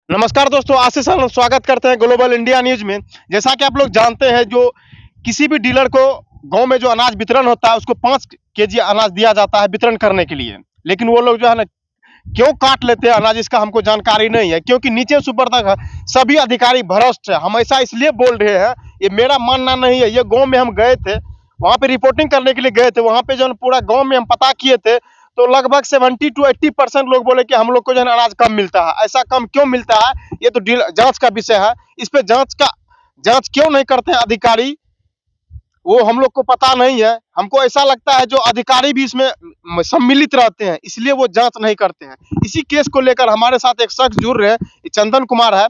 नमस्कार दोस्तों, आशीष स्वागत करते हैं ग्लोबल इंडिया न्यूज में। जैसा कि आप लोग जानते हैं, जो किसी भी डीलर को गांव में जो अनाज वितरण होता है उसको 5 केजी अनाज दिया जाता है वितरण करने के लिए। लेकिन वो लोग जो है ना क्यों काट लेते हैं अनाज, इसका हमको जानकारी नहीं है, क्योंकि नीचे से ऊपर तक सभी अधिकारी भ्रष्ट है। हम ऐसा इसलिए बोल रहे हैं, ये मेरा मानना नहीं है। ये गाँव में हम गए थे, वहाँ पे रिपोर्टिंग करने के लिए गए थे। वहाँ पे जो पूरा गाँव में हम पता किए थे तो लगभग 70 to 80% लोग बोले कि हम लोग को जो है अनाज कम मिलता है। ऐसा कम क्यों मिलता है, ये तो जांच का विषय है। इस पे जांच क्यों नहीं करते हैं अधिकारी, वो हम लोग को पता नहीं है। हमको ऐसा लगता है जो अधिकारी भी इसमें सम्मिलित रहते हैं, इसलिए वो जांच नहीं करते हैं। इसी केस को लेकर हमारे साथ एक शख्स जुड़ रहे हैं, चंदन कुमार है।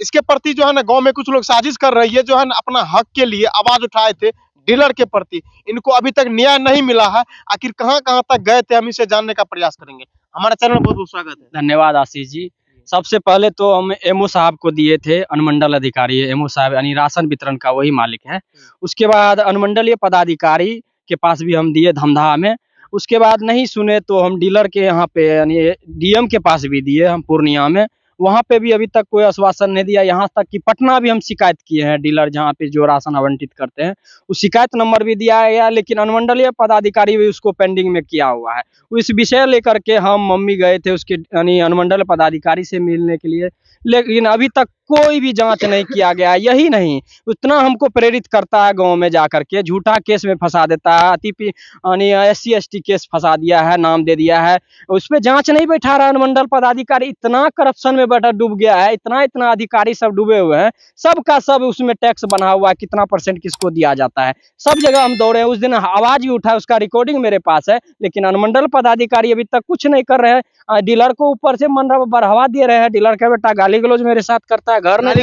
इसके प्रति जो है ना गांव में कुछ लोग साजिश कर रही है, जो है ना अपना हक के लिए आवाज उठाए थे डीलर के प्रति। इनको अभी तक न्याय नहीं मिला है। आखिर कहां कहां तक गए थे, हम इसे जानने का प्रयास करेंगे। हमारे चैनल में बहुत बहुत स्वागत है। धन्यवाद आशीष जी। सबसे पहले तो हम एमओ साहब को दिए थे, अनुमंडल अधिकारी एमओ साहब यानी राशन वितरण का वही मालिक है। उसके बाद अनुमंडलीय पदाधिकारी के पास भी हम दिए धमधा में। उसके बाद नहीं सुने तो हम डीलर के यहाँ पे यानी डीएम के पास भी दिए हम पूर्णिया में। वहाँ पे भी अभी तक कोई आश्वासन नहीं दिया। यहाँ तक कि पटना भी हम शिकायत किए हैं, डीलर जहाँ पे जो राशन आवंटित करते हैं उस शिकायत नंबर भी दिया गया, लेकिन अनुमंडलीय पदाधिकारी भी उसको पेंडिंग में किया हुआ है। इस विषय लेकर के हम मम्मी गए थे उसके यानी अनुमंडल पदाधिकारी से मिलने के लिए, लेकिन अभी तक कोई भी जांच नहीं किया गया। यही नहीं, उतना हमको प्रेरित करता है गांव में जाकर के झूठा केस में फंसा देता है। अति यानी SC ST केस फंसा दिया है, नाम दे दिया है, उस पर जांच नहीं बैठा रहा अनुमंडल पदाधिकारी। इतना करप्शन में बैठा डूब गया है, इतना इतना अधिकारी सब डूबे हुए हैं। सबका सब उसमें टैक्स बना हुआ है, कितना % किसको दिया जाता है। सब जगह हम दौड़े, उस दिन आवाज भी उठा, उसका रिकॉर्डिंग मेरे पास है, लेकिन अनुमंडल पदाधिकारी अभी तक कुछ नहीं कर रहे हैं। डीलर को ऊपर से मन बढ़ावा दे रहे हैं। डीलर का बेटा गाली गलौज मेरे साथ करता है, घर में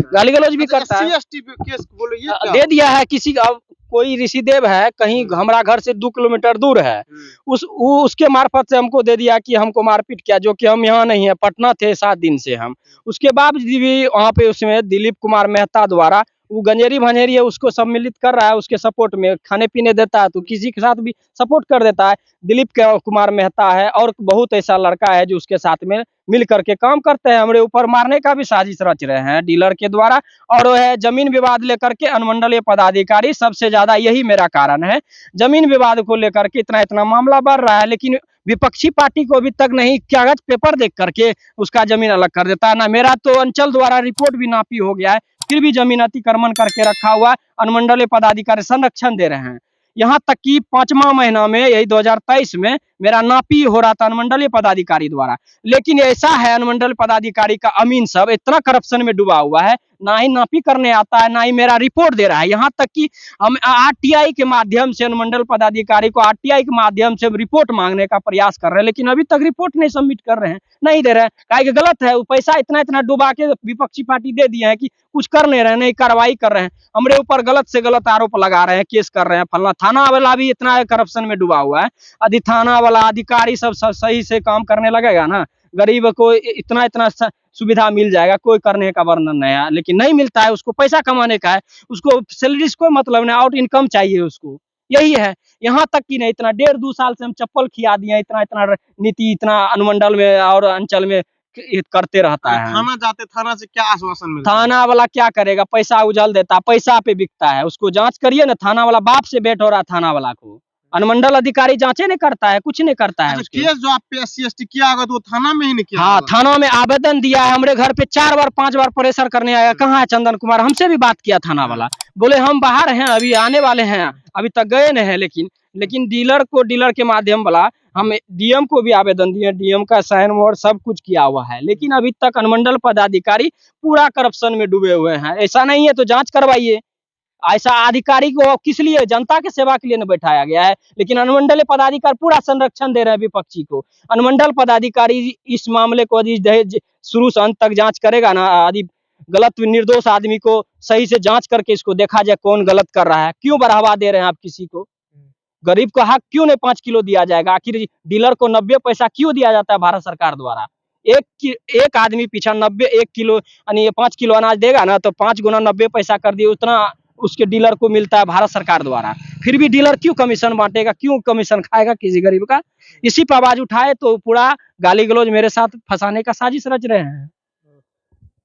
गाली गलौज भी करता है। केस बोलो, ये दे दिया है किसी अब कोई ऋषिदेव है कहीं हमारा घर से 2 किलोमीटर दूर है, उसके मार्फत से हमको दे दिया कि हमको मारपीट किया, जो कि हम यहाँ नहीं है, पटना थे 7 दिन से हम। उसके बावजूद भी वहाँ पे उसमें दिलीप कुमार मेहता द्वारा वो गंजेरी भंजेरी है उसको सम्मिलित कर रहा है, उसके सपोर्ट में खाने पीने देता है तो किसी के साथ भी सपोर्ट कर देता है। दिलीप कुमार मेहता है और बहुत ऐसा लड़का है जो उसके साथ में मिल करके काम करते हैं। हमारे ऊपर मारने का भी साजिश रच रहे हैं डीलर के द्वारा। और वो है जमीन विवाद लेकर के अनुमंडलीय पदाधिकारी, सबसे ज्यादा यही मेरा कारण है। जमीन विवाद को लेकर के इतना इतना मामला बढ़ रहा है, लेकिन विपक्षी पार्टी को अभी तक नहीं कागज पेपर देख करके उसका जमीन अलग कर देता है ना। मेरा तो अंचल द्वारा रिपोर्ट भी नापी हो गया है, फिर भी जमीन अतिक्रमण करके रखा हुआ है। अनुमंडलीय पदाधिकारी संरक्षण दे रहे हैं। यहाँ तक कि 5वां महीना में यही 2023 में मेरा नापी हो रहा था अनुमंडलीय पदाधिकारी द्वारा। लेकिन ऐसा है अनुमंडल पदाधिकारी का अमीन सब इतना करप्शन में डूबा हुआ है, ना ही नापी करने आता है, ना ही मेरा रिपोर्ट दे रहा है। यहाँ तक कि हम RTI के माध्यम से अनुमंडल पदाधिकारी को RTI के माध्यम से रिपोर्ट मांगने का प्रयास कर रहे हैं, लेकिन अभी तक रिपोर्ट नहीं सबमिट कर रहे हैं, नहीं दे रहे हैं। काहे गलत है, वो पैसा इतना इतना डुबा के विपक्षी पार्टी दे दिए हैं कि कुछ कर नहीं रहे, नहीं कार्रवाई कर रहे हैं। हमारे ऊपर गलत से गलत आरोप लगा रहे हैं, केस कर रहे हैं। फलना थाना वाला भी इतना करप्शन में डूबा हुआ है। अधि थाना वाला अधिकारी सब सही से काम करने लगेगा ना, गरीब को इतना इतना सुविधा मिल जाएगा, कोई करने का वर्णन नहीं है, लेकिन नहीं मिलता है। उसको पैसा कमाने का है, उसको सैलरी से कोई मतलब नहीं, आउट इनकम चाहिए उसको, यही है। यहाँ तक कि नहीं, इतना 1.5-2 साल से हम चप्पल खिया दिए, इतना इतना नीति इतना अनुमंडल में और अंचल में करते रहता है। थाना जाते, थाना से क्या आश्वासन मिलता है? थाना वाला क्या करेगा, पैसा उजल देता, पैसा पे बिकता है। उसको जांच करिए ना, थाना वाला बाप से भेंट हो रहा है थाना वाला को। अनुमंडल अधिकारी जांचे नहीं करता है, कुछ नहीं करता है। केस जो आप पे SC ST किया होगा तो वो थाना में ही नहीं किया? हाँ, थाना में आवेदन दिया है। हमारे घर पे 4 बार 5 बार प्रेशर करने आया, कहाँ है चंदन कुमार, हमसे भी बात किया थाना वाला, बोले हम बाहर हैं, अभी आने वाले हैं, अभी तक गए नहीं है। लेकिन डीलर के माध्यम वाला हम DM को भी आवेदन दिए, DM का साइन मोहर सब कुछ किया हुआ है, लेकिन अभी तक अनुमंडल पदाधिकारी पूरा करप्शन में डूबे हुए हैं। ऐसा नहीं है तो जांच करवाइए। ऐसा अधिकारी को किस लिए, जनता के सेवा के लिए न बैठाया गया है, लेकिन अनुमंडल पदाधिकारी पूरा संरक्षण दे रहे हैं विपक्षी को। अनुमंडल पदाधिकारी इस मामले को यदि शुरू से अंत तक जांच करेगा ना, यदि गलत निर्दोष आदमी को सही से जांच करके इसको देखा जाए कौन गलत कर रहा है, क्यों बढ़ावा दे रहे हैं आप किसी को, गरीब को हक क्यों नहीं 5 किलो दिया जाएगा, आखिर डीलर को 90 पैसा क्यों दिया जाता है भारत सरकार द्वारा। एक आदमी पीछा 1 किलो यानी 5 किलो अनाज देगा ना, तो 5 गुना 90 पैसा कर दिए, उतना उसके डीलर को मिलता है भारत सरकार द्वारा। फिर भी डीलर क्यों कमीशन बांटेगा, क्यों कमीशन खाएगा किसी गरीब का। इसी पर आवाज उठाए तो पूरा गाली गलौज मेरे साथ फंसाने का साजिश रच रहे हैं।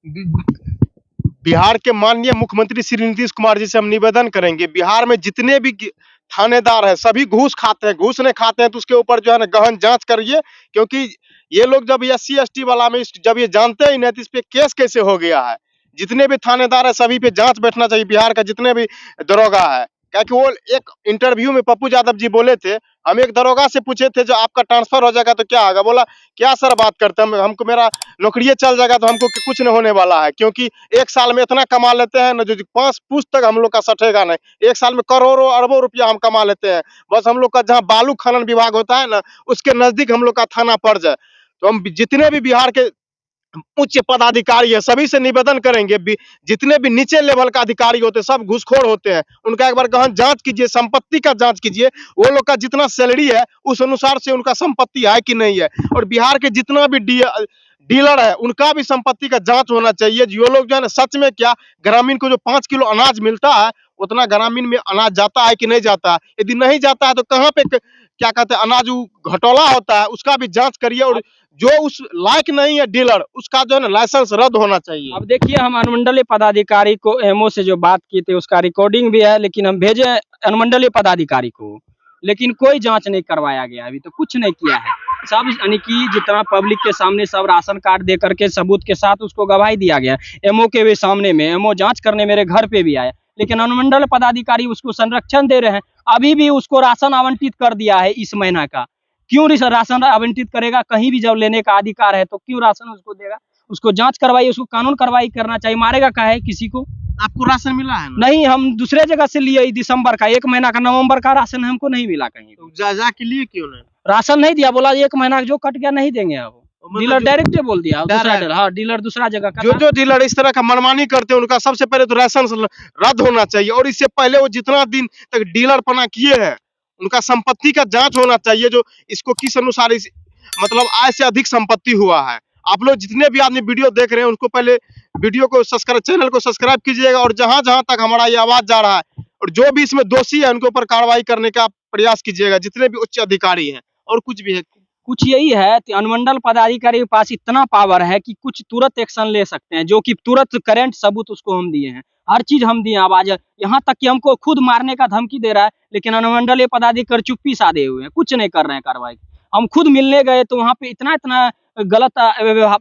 बिहार के माननीय मुख्यमंत्री श्री नीतीश कुमार जी से हम निवेदन करेंगे, बिहार में जितने भी थानेदार हैं सभी घूस खाते हैं, घूस नहीं खाते हैं तो उसके ऊपर जो है ना गहन जांच करिए, क्योंकि ये लोग जब SC ST वाला में जब ये जानते ही नहीं तो इस पे केस कैसे हो गया है। जितने भी थानेदार है सभी पे जांच बैठना चाहिए, बिहार का जितने भी दरोगा है। क्या कि वो एक इंटरव्यू में पप्पू यादव जी बोले थे, हम एक दरोगा से पूछे थे जो आपका ट्रांसफर हो जाएगा तो क्या होगा, बोला क्या सर बात करते हैं, हमको मेरा नौकरी चल जाएगा तो हमको कुछ नहीं होने वाला है, क्योंकि एक साल में इतना कमा लेते हैं ना जो 5 पुश्त तक हम लोग का सटेगा नहीं। एक साल में करोड़ों अरबों रुपया हम कमा लेते हैं, बस हम लोग का जहाँ बालू खनन विभाग होता है ना उसके नजदीक हम लोग का थाना पड़ जाए। तो हम जितने भी बिहार के उच्च पदाधिकारी है सभी से निवेदन करेंगे, जितने भी नीचे लेवल का अधिकारी होते हैं सब घूसखोर होते हैं, उनका एक बार गहन जांच कीजिए, संपत्ति का जांच कीजिए, वो लोग का जितना सैलरी है उस अनुसार से उनका संपत्ति है कि नहीं है। और बिहार के जितना भी डीलर है उनका भी संपत्ति का जांच होना चाहिए। जो लोग जो है ना सच में क्या ग्रामीण को जो 5 किलो अनाज मिलता है उतना ग्रामीण में अनाज जाता है कि नहीं जाता है, यदि नहीं जाता है तो कहाँ पे क्या कहते हैं अनाज घटोला होता है, उसका भी जांच करिए। और जो उस लायक नहीं है डीलर उसका जो है ना लाइसेंस रद्द होना चाहिए। अब देखिए हम अनुमंडलीय पदाधिकारी को MO से जो बात की थी उसका रिकॉर्डिंग भी है, लेकिन हम भेजे अनुमंडलीय पदाधिकारी को, लेकिन कोई जांच नहीं करवाया गया, अभी तो कुछ नहीं किया है। सब यानी कि जितना पब्लिक के सामने सब राशन कार्ड दे करके सबूत के साथ उसको गवाही दिया गया, MO के भी सामने में, MO जांच करने मेरे घर पे भी आया, लेकिन अनुमंडल पदाधिकारी उसको संरक्षण दे रहे हैं। अभी भी उसको राशन आवंटित कर दिया है इस महीना का। क्यों राशन आवंटित करेगा, कहीं भी जब लेने का अधिकार है तो क्यों राशन उसको देगा? उसको जांच करवाइए, उसको कानून कार्रवाई करना चाहिए। मारेगा क्या है किसी को? आपको राशन मिला है ना? नहीं, हम दूसरे जगह से लिए दिसंबर का, 1 महीना का, नवंबर का राशन हमको नहीं मिला कहीं। तो जा के लिए क्यों नहीं? राशन नहीं दिया, बोला 1 महीना जो कट गया नहीं देंगे। अब डीलर डायरेक्ट बोल दिया, डीलर दूसरा जगह का। जो डीलर इस तरह का मनमानी करते हैं उनका सबसे पहले तो लाइसेंस रद्द होना चाहिए, और इससे पहले वो जितना दिन तक डीलर पना किए हैं उनका संपत्ति का जांच होना चाहिए, जो इसको किस अनुसार मतलब आय से अधिक संपत्ति हुआ है। आप लोग जितने भी आदमी वीडियो देख रहे हैं उनको पहले वीडियो को सब्सक्राइब, चैनल को सब्सक्राइब कीजिएगा, और जहां जहां तक हमारा ये आवाज जा रहा है और जो भी इसमें दोषी है उनके ऊपर कार्रवाई करने का प्रयास कीजिएगा, जितने भी उच्च अधिकारी हैं। और कुछ भी है, कुछ यही है कि अनुमंडल पदाधिकारी के पास इतना पावर है कि कुछ तुरंत एक्शन ले सकते हैं, जो कि तुरंत करंट सबूत उसको हम दिए हैं, हर चीज हम दिए आवाज, यहाँ तक कि हमको खुद मारने का धमकी दे रहा है, लेकिन अनुमंडलीय पदाधिकारी चुप्पी साधे हुए हैं, कुछ नहीं कर रहे हैं कार्रवाई। हम खुद मिलने गए तो वहाँ पे इतना गलत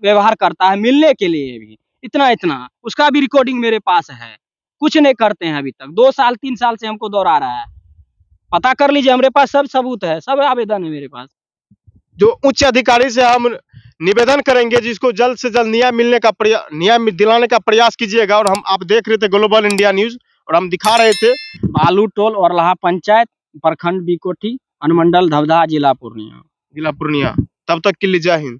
व्यवहार करता है, मिलने के लिए भी इतना, उसका भी रिकॉर्डिंग मेरे पास है। कुछ नहीं करते हैं अभी तक, 2 साल 3 साल से हमको दौड़ा रहा है। पता कर लीजिए, हमारे पास सब सबूत है, सब आवेदन है मेरे पास। जो उच्च अधिकारी से हम निवेदन करेंगे जिसको जल्द से जल्द न्याय दिलाने का प्रयास कीजिएगा। और आप देख रहे थे ग्लोबल इंडिया न्यूज और हम दिखा रहे थे बालू टोल और लहा पंचायत, प्रखंड बीकोठी, अनुमंडल धवधा, जिला पूर्णिया। तब तक के लिए जय हिंद।